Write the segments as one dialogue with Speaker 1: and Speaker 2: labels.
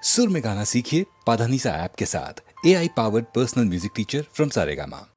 Speaker 1: सुर में गाना सीखिए पाधानीसा ऐप के साथ। AI powered personal music teacher from Saregama.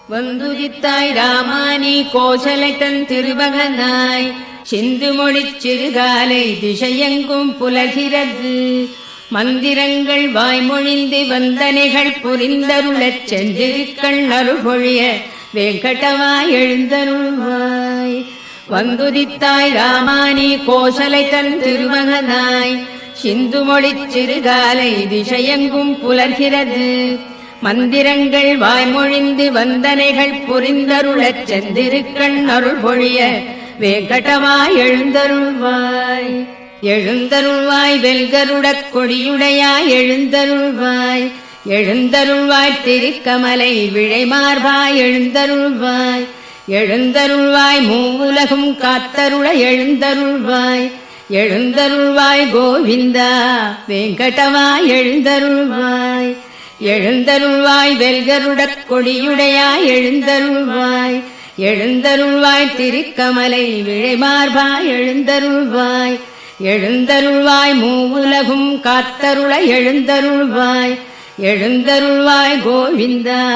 Speaker 2: வந்துதித்தாய் ராமானி கோசலை தன் திருமகனாய் சிந்து மொழிச் சிறுகாலை திசையெங்கும் புலர்கிறது. மந்திரங்கள் வாய்மொழிந்து வந்தனைகள் புரிந்தருளச் சென்றிருக்கள் அருள்பொழிய வேங்கடவாய் எழுந்தருள்வாய். வந்துதித்தாய் ராமானி கோசலை தன் திருமகனாய் சிந்து மொழிச் சிறுகாலை திசையெங்கும் புலர்கிறது. மந்திரங்கள் வாய்மொழிந்து வந்தனைகள் புரிந்தருளச் சென்றிருக்கள் அருள்பொழிய வேங்கடவாய் எழுந்தருள்வாய். எழுந்தருள்வாய் வெல்கருடக் கொடியுடையாய் எழுந்தருள்வாய். எழுந்தருள்வாய் திருக்கமலை விழைமார்பாய் எழுந்தருள்வாய். எழுந்தருள்வாய் மூவுலகும் காத்தருள எழுந்தருள்வாய். எழுந்தருள்வாய் கோவிந்தா வேங்கடவாய் எழுந்தருள்வாய். எழுந்தருள்வாய் வெல்கருடக் கொடியுடையாய் எழுந்தருள்வாய். எழுந்தருள்வாய் திருக்கமலை விழைமார்பாய் எழுந்தருள்வாய். எழுந்தருள்வாய் மூவுலகும் காத்தருள எழுந்தருள்வாய். எழுந்தருள்வாய் கோவிந்தா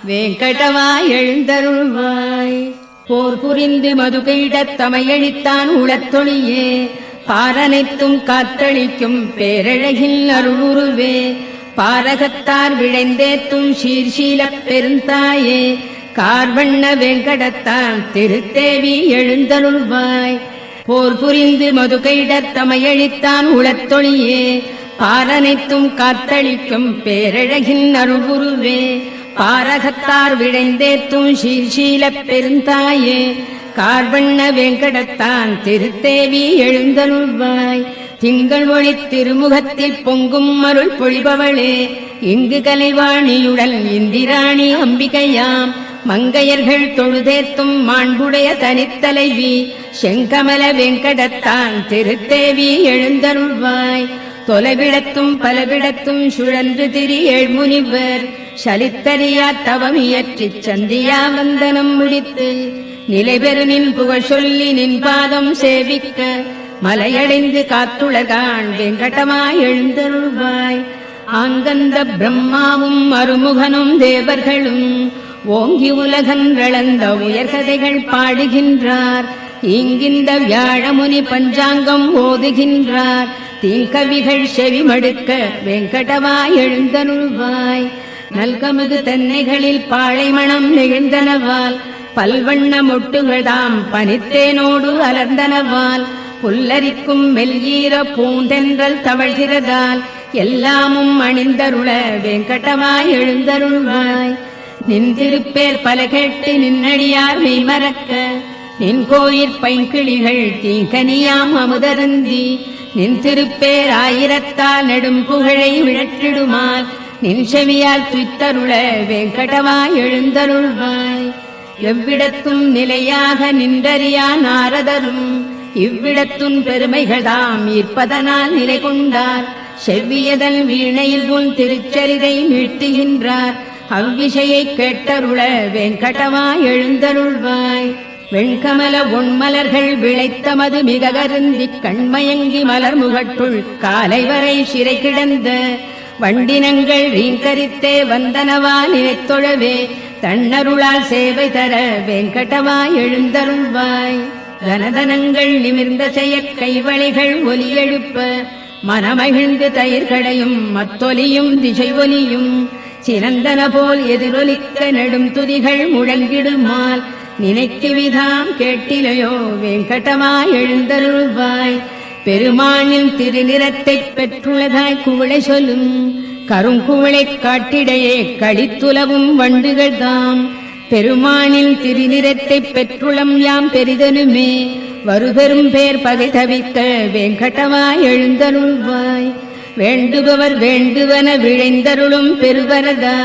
Speaker 2: வேங்கடவாய் எழுந்தருள்வாய். போர் புரிந்து மதுகையிடத் தமையழித்தான் உளத்தொழியே பாரனைத்தும் காத்தளிக்கும் பேரழகில் அருளுருவே. பாரகத்தார் விழைந்தேத்தும் சீர்ஷீலப் பெருந்தாயே கார்வண்ண வேங்கடத்தான் திருத்தேவி எழுந்தருள்வாய். போர் புரிந்து மதுகையிடத் தமையழித்தான் உளத்தொழியே பாரனைத்தும் காத்தளிக்கும் பேரழகின் அருள்குருவே. பாரகத்தார் விழைந்தேத்தும் சீர்ஷீலப் பெருந்தாயே கார்வண்ண வேங்கடத்தான் திருத்தேவி எழுந்தருள்வாய். திங்கள் ஒளி திருமுகத்தில் பொங்கும் அருள் பொழிபவளே இங்கு கலைவாணியுடன் இந்திராணி அம்பிகையாம். மங்கையர்கள் தொழுதேத்தும் மாண்புடைய தனித்தலைவி செங்கமல வெங்கடத்தான் திருத்தேவி எழுந்தருள்வாய். தொலைவிடத்தும் பலவிடத்தும் சுழன்று திரி ஏழ்முனிவர் சலித்தறியா தவமியற்றிச் சந்தியா வந்தனம் முடித்து நிலைபெறு நின் புகழ் சொல்லி நின் பாதம் சேவிக்க மலையடைந்து காத்துலகான் வெங்கடமாய் எழுந்தருள்வாய். ஆங்கந்த பிரம்மாவும் அருமுகனும் தேவர்களும் ஓங்கி உலகன்றளந்த உயர்கதைகள் பாடுகின்றார். இங்கிந்த வியாழமுனி பஞ்சாங்கம் ஓதுகின்றார். தீங்கவிகள் செவிமடுக்க வெங்கடவாய் எழுந்தருள்வாய். நல்கமுது தென்னைகளில் பாழைமணம் நெகிழ்ந்தனவால் பல்வண்ண மொட்டுகள்தாம் பனித்தேனோடு அலர்ந்தனவால் புல்லரிக்கும் மெல்ஈர பூந்தென்றல் தவழ்கிறதால் எல்லாமும் அணிந்தருள வெங்கடவாய் எழுந்தருள்வாய். நின் திருப்பேர் பல கேட்டு நின்னடியார் மெய்மறக்க நின் கோயிற் பைங்கிளிகள் தீங்கனியாம் அமுதருந்தி நின் திருப்பேர் ஆயிரத்தால் நெடும் புகழை விழற்றிடுமால் நின் செவியால் துய்த்தருள வெங்கடவாய் எழுந்தருள்வாய். எவ்விடத்தும் நிலையாக நின்றறியா நாரதரும் இவ்விடத்துன் பெருமைகள்தாம் ஈர்ப்பதனால் நிலை கொண்டார். செவ்வியதன் வீணையில் உன் திருச்சரிதை மீட்டுகின்றார். அவ்விஷயை கேட்டருள வெங்கடவாய் எழுந்தருள்வாய். வெண்கமல ஒன்மலர்கள் விளைத்தமது மிக கருந்தி கண்மயங்கி மலர் முகட்டுள் காலை வரை சிறை கிடந்த வண்டினங்கள் ரீங்கரித்தே வந்தனவா நினைத்தொழவே தன்னருளால் சேவை தர வெங்கடவாய் எழுந்தருள்வாய். தனதனங்கள் நிமிர்ந்த செயற் கைவளைகள் ஒலி எழுப்ப மனமகிழ்ந்து தயிர்களையும் மத்தொலியும் திசை ஒலியும் சிறந்தன போல் எதிரொலிக்க நெடும் துதிகள் முழங்கிடுமால் நினைக்குவிதாம் கேட்டிலையோ வெங்கடவாய் எழுந்தருள்வாய். பெருமானின் திருநிறத்தைப் பெற்றுள்ளதாய் குவளை சொல்லும் கருங்குவளைக் காட்டிடையே கடித்துலவும் வண்டுகள் தாம். பெருமானின் திருநிறத்தைப் பெற்றுளம் யாம் பெரிதனுமே வருபெரும் பேர் பகை தவிக்க வெங்கடவாய் எழுந்தருள்வாய். வேண்டுபவர் வேண்டுவன விழைந்தருளும் பெருவரதா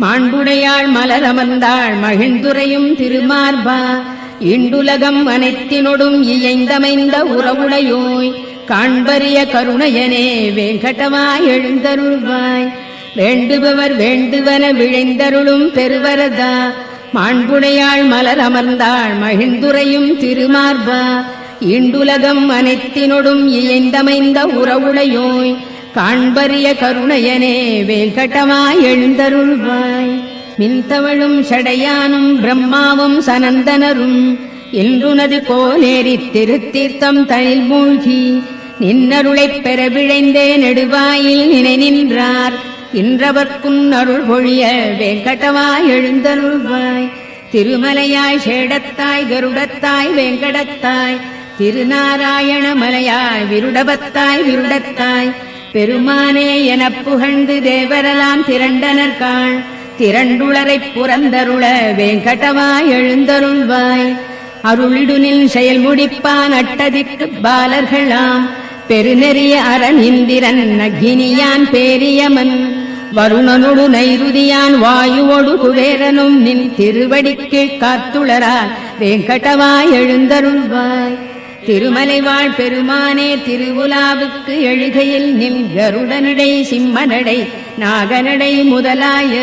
Speaker 2: மாண்புடையாள் மலரமர்ந்தாள் மகிழ்ந்துரையும் திருமார்பா. இண்டுலகம் அனைத்தினொடும் இயைந்தமைந்த உறவுடையோய் காண்பரிய கருணையனே வெங்கடவாய் எழுந்தருள்வாய். வேண்டுபவர் வேண்டுவன விழைந்தருளும் பெருவரதா, மாண்புடையாள் மலர் அமர்ந்தாள் மகிழ்ந்துரையும் திருமார்பா, ஈண்டுலகம் அனைத்தினொடும் இயைந்தமைந்த உறவுடையோய், காண்பரிய கருணையனே வேங்கடமாய் எழுந்தருள்வாய். மின்தவழும் சடையானும் பிரம்மாவும் சனந்தனரும் இன்றுனது கோனேரித் திருத்தீர்த்தம் தனில் மூழ்கி, நின்னருளைப் பெற விழைந்தே நெடுவாயில் நினை நின்றார், இன்றவர்க்குன் அருள் பொழிய வேங்கடமாய் எழுந்தருள்வாய். திருமலையாய் சேடத்தாய் கருடத்தாய் வேங்கடத்தாய், திருநாராயண மலையாய் விருடபத்தாய் விருடத்தாய், பெருமானே எனப் புகழ்ந்து தேவரெல்லாம் திரண்டனர்காள், திரண்டுளரைப் புறந்தருள வேங்கடமாய் எழுந்தருள்வாய். அருளிடுனில் செயல் முடிப்பான் அட்டதிக்கு பாலர்களாம், பெருநெறிய அரண் இந்திரன் அக்னியான் பேரியமன், வருணனொடு நைருதியான் வாயுவொடு குபேரனும் நின் திருவடிக்கு காத்துளரால் வேங்கடமாய் எழுந்தருள்வாய். திருமலைவாழ் பெருமானே திருவுலாவுக்கு எழுகையில் நின் கருடனடை சிம்மனடை நாகனடை முதலாய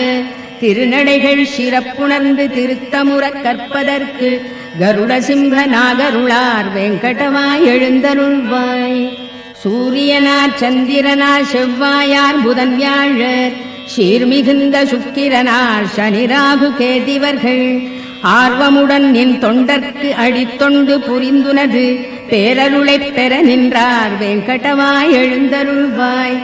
Speaker 2: திருநடைகள் சிறப்புணர்ந்து திருத்தமுறக் கற்பதற்கு கருட சிம்ஹ நாகருளார் வேங்கடமாய் எழுந்தருள்வாய். சூரியனார் சந்திரனார் செவ்வாயார் புதன் வியாழர், சீர்மிகுந்த சுக்கிரனார் சனிராகு கேதிவர்கள், ஆர்வமுடன் நின் தொண்டர்க்கு அடித்தொண்டு புரிந்துனது பேரருளைப் பெற நின்றார் வேங்கடமாய் எழுந்தருள்வாய்.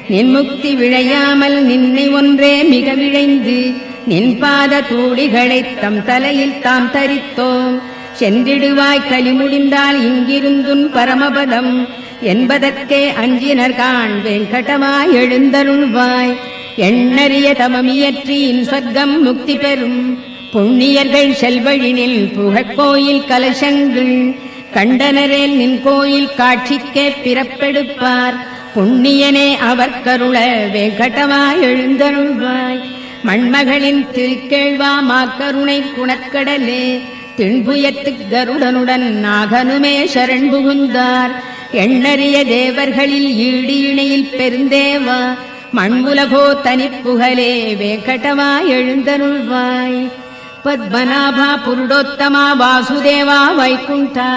Speaker 2: நின் முக்தி விழையாமல் நின்னை ஒன்றே மிக விழைந்து, நின் பாத தூளிகளைத் தம் தலையில் தாம் தரித்தோம், சென்றிடுவாய் களி முடிந்தால் இங்கிருந்துன் பரமபதம் என்பதற்கே அஞ்சினர்காண் வேங்கடமாய் எழுந்தருள்வாய். எண்ணறிய தமமியற்றி இன் சொர்க்கம் முக்தி பெறும் புண்ணியர்கள் செல்வழினில் புகழ்கோயில் கலசங்கள், கண்டனரேல் நின் கோயில் காட்சிக்கே பிறப்பெடுப்பார், புண்ணியனே அவர் கருள வேங்கடமாய் எழுந்தருள்வாய். மண்மகளின் திருக்கேழ்வா மாக்கருணை குணக்கடலே, திண்புயத்துக் கருடனுடன் நாகனுமே சரண் புகுந்தார், எண்ணறிய தேவர்களில் ஈடு இணையில் பெருந்தேவா, மண்புலகோ தனிப்புகழே வேங்கடமாய் எழுந்தருள்வாய். பத்மநாபா புருடோத்தமா வாசுதேவா வைகுண்டா,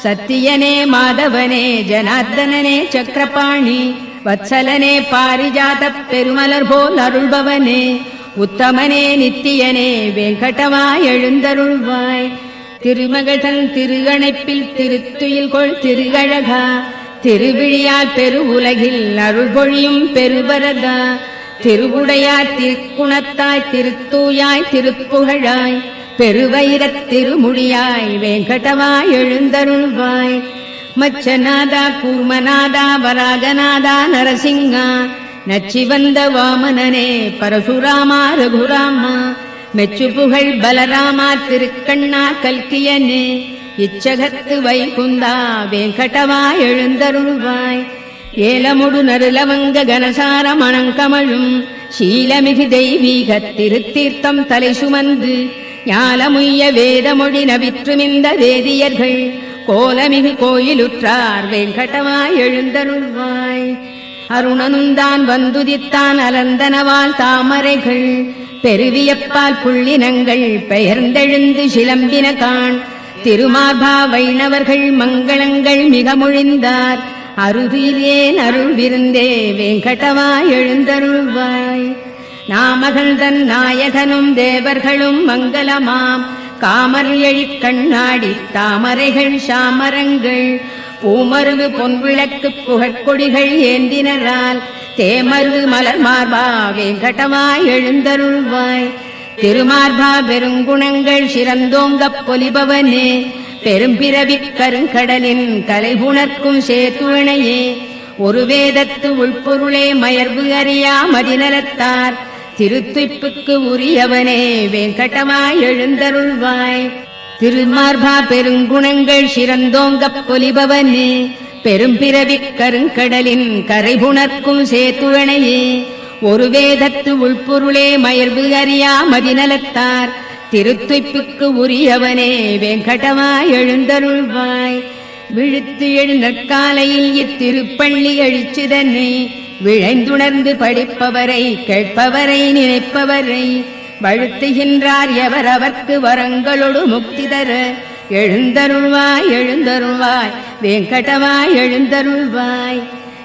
Speaker 2: சத்தியனே மாதவனே ஜனார்தனனே சக்கரபாணி, வத்சலனே பாரிஜாதப் பெருமலர் போல் அருள்பவனே, உத்தமனே நித்தியனே வேங்கடமாய் எழுந்தருள்வாய். திருமகள்தன் திருகணைப்பில் திருத்துயில் கொள் திருகழகா, திருவிழியால் பெருவுலகில் அருள் பொழியும் பெருவரதா, திருவுடையாய் திருக்குணத்தாய் திருத்தூயாய் திருப்புகழாய், பெருவைரத் திருமுடியாய் வேங்கடமாய் எழுந்தருள்வாய். மச்சநாதா கூர்மநாதா வராகநாதா நரசிங்கா, நச்சிவந்த வாமனனே பரசுராமா ரகுராமா, மெச்சு புகழ் பலராமா திருக்கண்ணா கல்கியனே, இச்சகத்து வைகுந்தா வேங்கடமாய் எழுந்தருள்வாய். ஏலமுடு நருலவங்க கனசார மணங்கமழும் சீலமிகு தெய்வீக திருத்தீர்த்தம் தலை சுமந்து, ஞாலமுய்ய வேதமொழி நவிற்றுமிந்த வேதியர்கள் கோலமிகு கோயிலுற்றார் வேங்கடமாய் எழுந்தருள்வாய். அருணனுந்தான் வந்துதித்தான் அலந்தனவால் தாமரைகள், பெருவியப்பால் புள்ளினங்கள் பெயர்ந்தெழுந்து சிலம்பின காண், திருமார்பா வைணவர்கள் மங்களங்கள் மிக மொழிந்தார், அருகிலேன் அருள் விருந்தே வேங்கடமாய் எழுந்தருள்வாய். நாமகள்தன் நாயகனும் தேவர்களும் மங்களமாம், காமர் எழிக் கண்ணாடி தாமரைகள் சாமரங்கள், பூமருவு பொன்விளக்கு புகழ்கொடிகள் ஏந்தினரால், தேமருவு மலர் மார்பா வேங்கடமாய் எழுந்தருள்வாய். திருமார்பா பெருங்குணங்கள் சிறந்தோங்கப் பொலிபவனே, பெரும்பிறவிக் கருங்கடலின் கலைபுணர்க்கும் சேத்துணையே, ஒரு வேதத்து உள்பொருளே மயர்வு அறியா மதிநலத்தார், திருத்துய்ப்புக்கு உரியவனே வேங்கடமாய் எழுந்தருள்வாய். திருமார்பா பெருங்குணங்கள் சிறந்தோங்கப் பொலிபவனே, பெரும்பிறவிக் கருங்கடலின் கரைபுணர்க்கும் சேத்துணையே, ஒரு வேதத்து உள்பொருளே மயர்வு அறியா மதிநலத்தார், திருத்துய்ப்புக்கு உரியவனே வேங்கடமாய் எழுந்தருள்வாய். விழுத்து எழுநற்காலையில் இத்திருப்பள்ளி எழுச்சிதனை விழைந்துணர்ந்து படிப்பவரை கேட்பவரை நினைப்பவரை வழுத்துகின்றார் எவர் அவர்க்கு வரங்களொடு முக்தி தர எழுந்தருள்வாய் எழுந்தருள்வாய் வெங்கடவாய் எழுந்தருள்வாய்.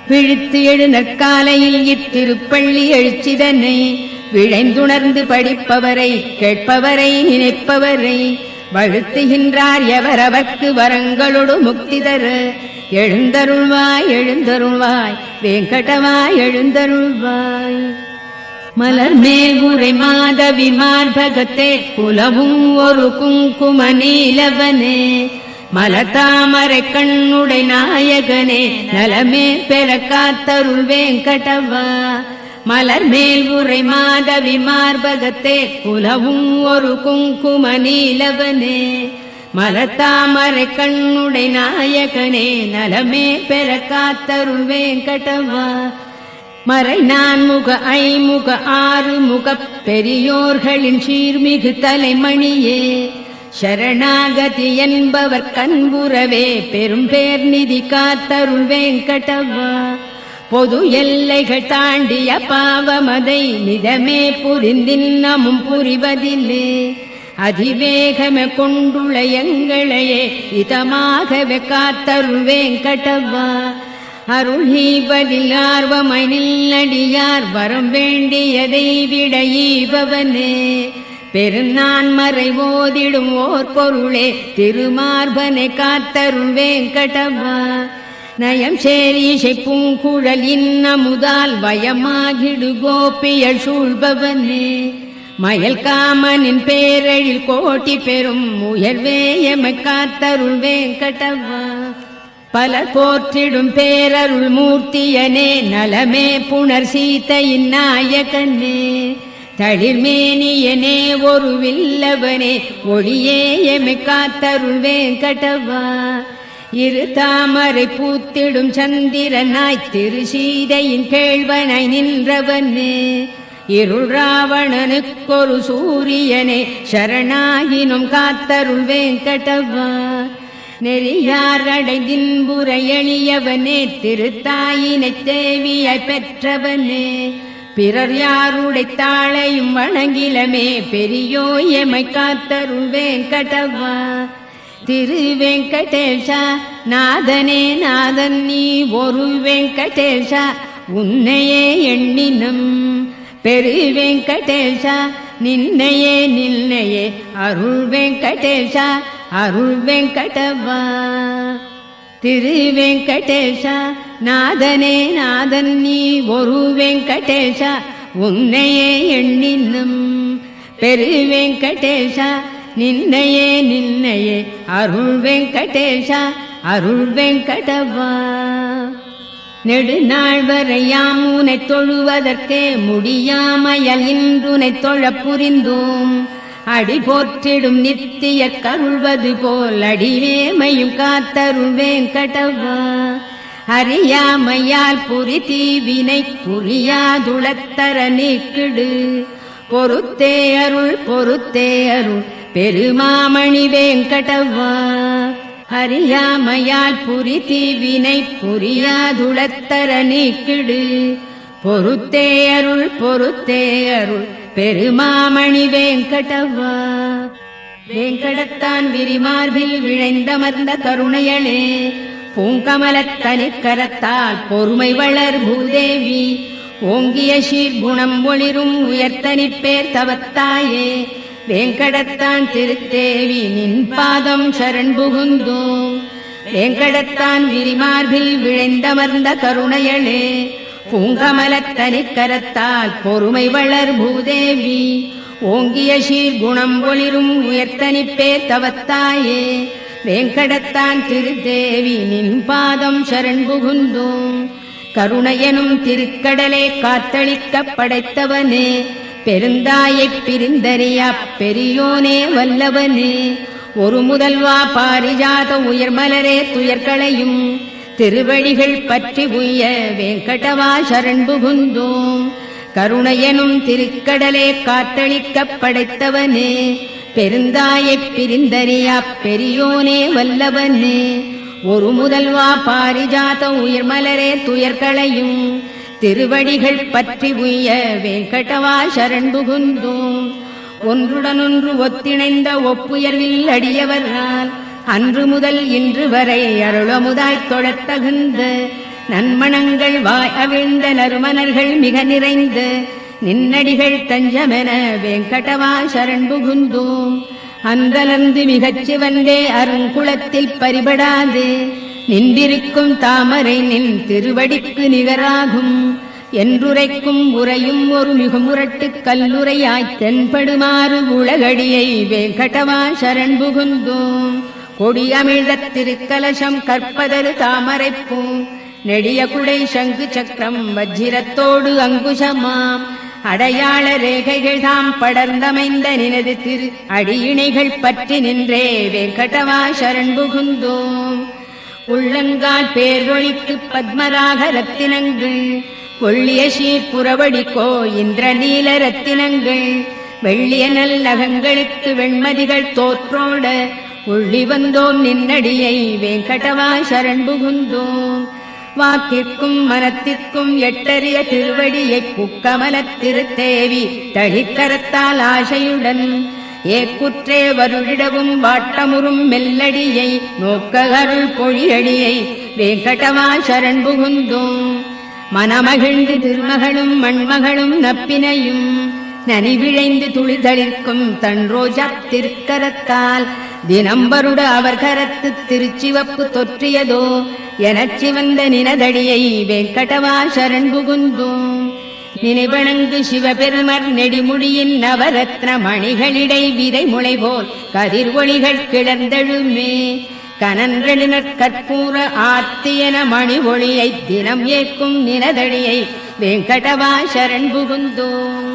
Speaker 2: விழித்து எழு நற்காலையில் இத்திருப்பள்ளி எழுச்சிதனை விழைந்துணர்ந்து படிப்பவரை கேட்பவரை நினைப்பவரை வழுத்துகின்றார் எவர் அவர்க்கு வரங்களொடு முக்தி தர எழுந்தருள்வாய் எழுந்தருள்வாய் வெங்கடவாய் எழுந்தருள்வாய். மலர் மேல் உரை மாதவி மார்பகத்தே குலவும் ஒரு குங்கும நீலவனே மலதாமரை கண்ணுடை நாயகனே நலமே பெற காத்தருள் வெங்கடவா. மலர் மேல் உரை மாதவி மார்பகத்தே குலவும் ஒரு குங்கும நீலவனே மலதாமரை கண்ணுடை நாயகனே நலமே பெற காத்தருள் வெங்கடவா. மறை நான்முக ஐமுக ஆறுமுக பெரியோர்களின் சீர்மிகு தலைமணியே சரணாகதி என்பவர் கண்புறவே பெரும் பேர் நிதி காத்தருள் வெங்கடவா. பொது எல்லைகள் தாண்டிய பாவமதை நிதமே புரிந்தின்னமும் புரிவதில்லே அதிவேகமே கொண்டுள்ள எங்களையே இதமாகவே காத்தருள் வெங்கடவா. அருள் ஈவதில் ஆர்வமை நில்லடியார் வரம் வேண்டியதை விட ஈபவனே பெருநான் மறை ஓதிடும் ஓர் பொருளே திருமார்பனை காத்தருள் வெங்கடவா. நயம் சேரீசை பூங்குழல் இன்னமுதால் வயமாகிடு கோபியல் சூழ்பவனே மயல் காமனின் பேரழில் கோட்டி பெறும் உயர்வே எமை காத்தருள் வெங்கடவா. பல போற்றிடும் பேரருள் மூர்த்தியனே நலமே புனர் சீதையின் நாயகனே தளிர்மேனியனே ஒரு வில்லவனே ஒளியே எமை காத்தருள் வெங்கடவா. இரு தாமரை பூத்திடும் சந்திரனாய் திரு சீதையின் கேள்வனாய் நின்றவனே இருள் ராவணனுக்கொரு சூரியனே சரணாகினும் காத்தருள் வெங்கடவா. நெறியார் அடைந்தின்புற எளியவனே திருத்தாயினை தேவியாய் பெற்றவனே பிறர் யாருடை தாளையும் வணங்கிலமே பெரியோ எமை காத்தருள் வெங்கடவா. திரு வெங்கடேஷா நாதனே நாதன் நீ ஒரு வெங்கடேஷா உன்னையே எண்ணினம் பெரு வெங்கடேஷா நின்னையே நின்னையே அருள் வெங்கடேஷா அருள் வெங்கடவா. திரு வெங்கடேஷா நாதனே நாதன் நீ ஒரு வெங்கடேஷா உன்னையே எண்ணினம் பெரு வெங்கடேஷா நின்னையே நின்னையே அருள் வெங்கடேஷா அருள் வெங்கடவா. நெடுநாள் வரையாம் உனை தொழுவதற்கே முடியாமையல் இன்றுனை தொழ புரிந்தோம் அடி போற்றிடும் நித்திய கருள்வது போல் அடிவேமையும் காத்தருள் வெங்கடவா. அறியாமையால் புரி தீவினை புரியாதுளத்தர நீக்கிடு பொறுத்தே அருள் பொறுத்தே அருள் பெருமாமணி வெங்கடவா. அறியாமையால் புரி தீவினை புரியாதுளத்தர நீக்கிடு பொறுத்தே அருள் பொறுத்தே அருள் பெருமாமணி வெங்கடவா. வெங்கடத்தான் விரிமார்பில் விழைந்தமர்ந்த கருணையளே பூங்கமலத்தனி கரத்தால் பொறுமை வளர் பூதேவி ஓங்கிய சீர்குணம் ஒளிரும் உயர்த்தனிப்பேர் தவத்தாயே வெங்கடத்தான் திருத்தேவி நின் பாதம் சரண் புகுந்தோம். வெங்கடத்தான் விரிமார்பில் விழைந்தமர்ந்த கருணையளே பூங்கமலத்தனி கரத்தால் பொறுமை வளர் பூதேவி ஓங்கிய சீர்குணம் ஒளிரும் உயர்த்தனிப்பேர் தவத்தாயே வெங்கடத்தான் திருத்தேவி நின் பாதம் சரண் புகுந்தோம். கருணையனும் திருக்கடலே காத்தளிக்க படைத்தவனே பெருந்தாயைப் பிரிந்தறியா பெரியோனே வல்லவனே ஒரு முதல்வா பாரிஜாத உயர்மலரே துயர்களையும் திருவடிகள் பற்றி உய்ய வெங்கடவா சரண் புகுந்தோம். கருணையனும் திருக்கடலே காத்தளிக்க படைத்தவனே பெருந்தாயைப் பிரிந்தறியா பெரியோனே வல்லவனே ஒரு முதல்வா பாரிஜாத உயர்மலரே துயர்களையும் திருவடிகள் பற்றி உய்ய வெங்கடவா சரண் புகுந்தோம். ஒன்றுடனொன்று ஒத்திணைந்த ஒப்புயர்வில் அடியவரால் அன்று முதல் இன்று வரை அருளமுதாய்த் தொழத் தகுந்த நன்மணங்கள் வாய் அவிழ்ந்த நறுமணர்கள் மிக நிறைந்த நின்னடிகள் தஞ்சமென வெங்கடவா சரண் புகுந்தோம். அன்றலர்ந்து மிகச் சிவந்தே அருங்குளத்தில் பரிபடாது நின்றிருக்கும் தாமரை நின் திருவடிக்கு நிகராகும் என்றுரைக்கும் உரையும் ஒரு மிகுமுரட்டு கல்லுரையாய்த் தென்படுமாறு உலகடியை வெங்கடவா சரண் புகுந்தோம். கொடியமிழ்தத் திருக்கலசம் கற்பதரு தாமரைப்பூ நெடிய குடை சங்கு சக்கரம் வஜ்ரத்தோடு அங்குசமாம் அடையாள ரேகைகள் தாம் படர்ந்தமைந்த நினது திரு அடியிணைகள் பற்றி நின்றே வெங்கடவா சரண் புகுந்தோம். உள்ளங்கால் பேரொழிக்கு பத்மராக ரத்தினங்கள் கொள்ளிய சீர்புறவடிக்கோ இந்திர நீல ரத்தினங்கள் வெள்ளிய நல் நகங்களுக்கு வெண்மதிகள் தோற்றோட உள்ளி வந்தோம் நின்னடியை வெங்கடவா சரண் புகுந்தோம். வாக்கிற்கும் மனத்திற்கும் எட்டறிய திருவடியை புக்கமலத் திருத்தேவி தழிக்கரத்தால் ஆசையுடன் ஏக்குற்றே வருடிடவும் வாட்டமுறும் மெல்லடியை நோக்க அருள் பொழியடியை வெங்கடவா சரண் புகுந்தோம். மனமகிழ்ந்து திருமகளும் மண்மகளும் நப்பினையும் நனிவிழைந்து துளிதளிர்க்கும் தன் ரோஜா திருக்கரத்தால் தினம்பருட அவர் கரத்து திருச்சிவப்பு தொற்றியதோ எனச் சிவந்த நினதடியை வெங்கடவா சரண் புகுந்தோம். நினைவணங்கு சிவபெருமர் நெடிமுடியின் நவரத்ன மணிகளிடை விதை முளைபோல் கதிர் ஒளிகள் கிளர்ந்தெழுமே கனன்றெழுநற் கற்பூர ஆர்த்தியன மணி ஒளியை தினம் ஏற்கும் நினதடியை வெங்கடவா சரண் புகுந்தோம்.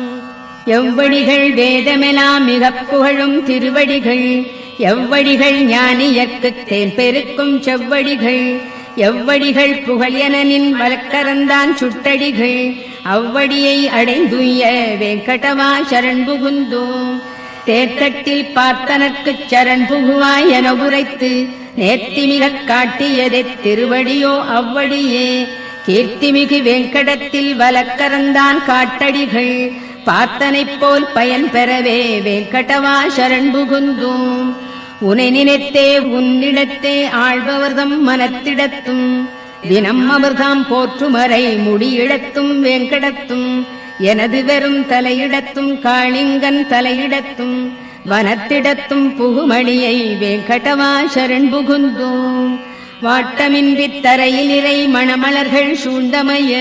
Speaker 2: எவ்வடிகள் வேதமெலாம் மிகப் புகழும் திருவடிகள் எவ்வடிகள் ஞானியர்க்குத் தேன் பெருக்கும் செவ்வடிகள் எவ்வடிகள் புகழ் எனனின் வழக்கரந்தான் சுட்டடிகள் அவ்வடியை அடைந்துய வெங்கடவா சரண் புகுந்தோம். தேர்தட்டில் பார்த்தனர்க்குச் சரண் புகுவாய் என உரைத்து நேர்த்திமிகக் காட்டியதே திருவடியோ அவ்வடியே கீர்த்திமிகு வெங்கடத்தில் வலக்கரந்தான் காட்டடிகள் பார்த்தனைப் போல் பயன் பெறவே வெங்கடவா சரண் புகுந்தோம். உனை நினைத்தே உன்னிடத்தே ஆழ்பவர்தம் மனத்திடத்தும் தினம் அமர்தாம் போற்றுமறை முடியிடத்தும் வெங்கடத்தும் எனது வெறும் தலையிடத்தும் காளிங்கன் தலையிடத்தும் வனத்திடத்தும் புகுமணியை வெங்கடவா சரண் புகுந்தோம். வாட்டமின்றித் தரையில் இறை மணமலர்கள் சூழ்ந்தமைய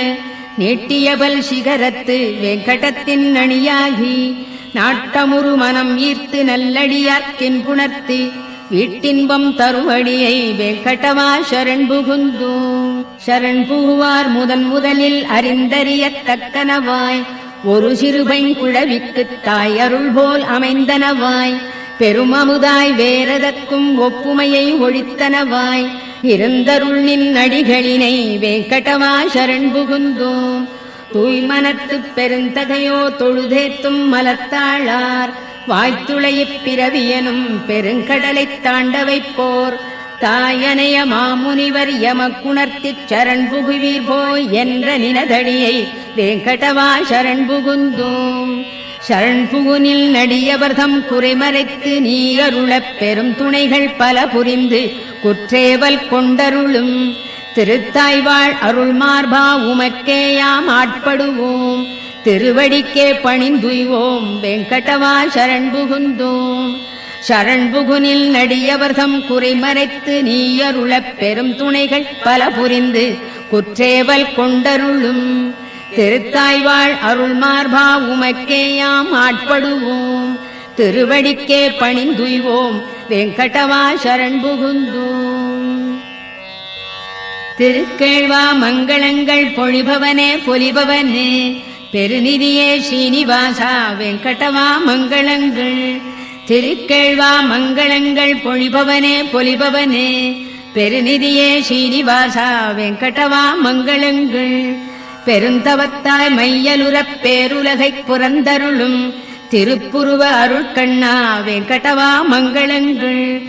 Speaker 2: நீட்டியபல் சிகரத்து வெங்கடத்தின் அணியாகி நாட்டமுறு மனம் ஈர்த்து நல்லடியார்க்கின் புணர்த்து வீட்டின்பம் தருவடியை வெங்கடவா சரண் புகுந்தோம். சரண் புகுவார் முதலில் அறிந்தறியத் தக்கனவாய் ஒரு சிறுபைங்குழவிக்குத் தாய் அருள் போல் அமைந்தனவாய் பெருமமுதாய் வேறதற்கும் ஒப்புமையை ஒழித்தனவாய் இருந்தருள் நின் அடிகளினை வெங்கடவா சரண் புகுந்தோம். தூய்மனத்துப் பெருந்தகையோ தொழுதேத்தும் மலத்தாளார் வாய்த்துளையிப் பிறவியனும் பெருங்கடலைத் தாண்ட வைப்போர் தாயனைய மாமுனிவர் எமக்குணர்த்திச் சரண் புகுவீர் போய் என்ற நினதடியை வெங்கடவா சரண் புகுந்தோம். சரண் புகுனில் நடியவர்தம் குறைமறைத்து நீ அருளப் பெரும் துணைகள் பல புரிந்து குற்றேவல் கொண்டருளும் திருத்தாய்வாழ் அருள் மார்பா உமக்கேயாம் ஆட்படுவோம் திருவடிக்கே பணிந்துய்வோம் வெங்கடவா சரண் புகுந்தோம். சரண் புகுனில் நடியவர்தம் குறைமறைத்து நீ அருளப் பெரும் துணைகள் பல புரிந்து குற்றேவல் கொண்டருளும் திருத்தாய்வாழ் அருள் மார்பா உமக்கேயாம் ஆட்படுவோம் திருவடிக்கே பணிந்துய்வோம் வெங்கடவா சரண் புகுந்தோம். திருக்கேழ்வா மங்களங்கள் பொழிபவனே பொலிபவனே பெருநிதியே ஸ்ரீனிவாசா வெங்கடவா மங்களங்கள். திருக்கேழ்வா மங்களங்கள் பொழிபவனே பொலிபவனே பெருநிதியே ஸ்ரீனிவாசா வெங்கடவா மங்களங்கள். பெருந்தவத்தாய் மையலுறப் பேருலகைப் புறந்தருளும் திருப்புருவ அருட்கண்ணா வெங்கடவா மங்களங்கள்.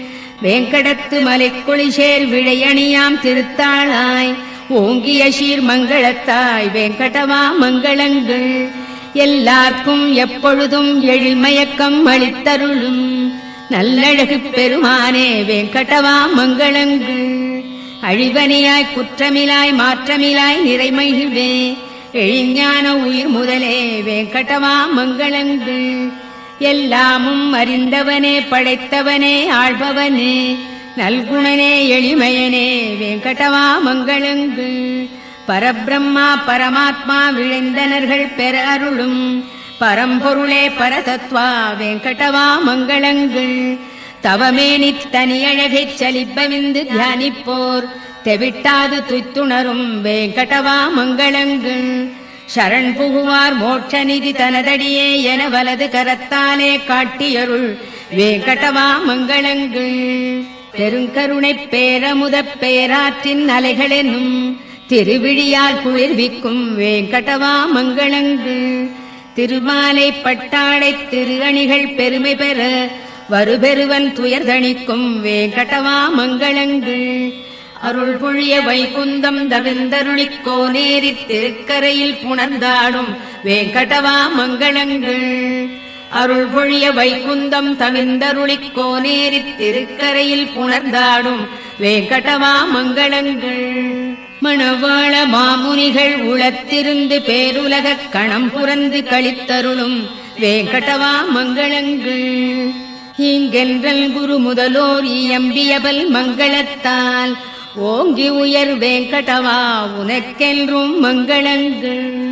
Speaker 2: வேங்கடத்து மலைக்குளிசேர் விழையணியாம் திருத்தாளாய் ஓங்கிய சீர் மங்களத்தாய் வெங்கடவா மங்களங்கள் எல்லார்க்கும் எப்பொழுதும் எழில்மயக்கம் அளித்தருளும் நல்லழகு பெருமானே வெங்கடவா மங்களங்கள் அழிவனியாய் குற்றமிலாய் மாற்றமிலாய் நிறைமகிழ்வே எழிஞான உயிர் முதலே வெங்கடவா மங்களங்கள் எல்லாமும் அறிந்தவனே படைத்தவனே ஆள்பவனே நல்குணனே எளிமையனே வெங்கடவா மங்களங்கள் பரபிரம்மா பரமாத்மா விழைந்தனர்கள் பெற அருளும் பரம்பொருளே பரதத்வா வெங்கடவா மங்களங்கள் தவமேனி தனியழகைச் சலிப்பவிந்து தியானிப்போர் தெவிட்டாது துய்த்துணரும் வெங்கடவா மங்களங்கள் சரண் புகுவார் மோட்ச நிதி தனதடியே என வலது கரத்தாலே காட்டியருள் வெங்கடவா மங்களங்கள் பெருங்கருணை பேரமுத பேராற்றின் அலைகளெனும் திருவிழியால் குளிர்விக்கும் வெங்கடவா மங்களங்கள் திருமாலை பட்டாடை திரு அணிகள் பெருமை பெற வருபெருவன் துயர்தணிக்கும் வெங்கடவா மங்களங்கள் அருள் பொழிய வைகுந்தம் தவிர்ந்தருளிக் கோனேரித் திருக்கரையில் புணர்ந்தாடும் வெங்கடவா மங்களங்கள் அருள் பொழிய வைகுந்தம் தவிர்ந்தருளிக் கோனேரித் திருக்கரையில் புணர்ந்தாடும் வெங்கடவா மங்களங்கள் மணவாள மாமுனிகள் உளத்திருந்து பேருலகக் கணம் புரந்து கழித்தருளும் வெங்கடவா மங்களங்கள் இங்கென்றல் குரு முதலோர் இயம்பியபல் மங்களத்தால் ஓங்கி உயர் வெங்கடவா உனக்கென்றும் மங்களங்கள்.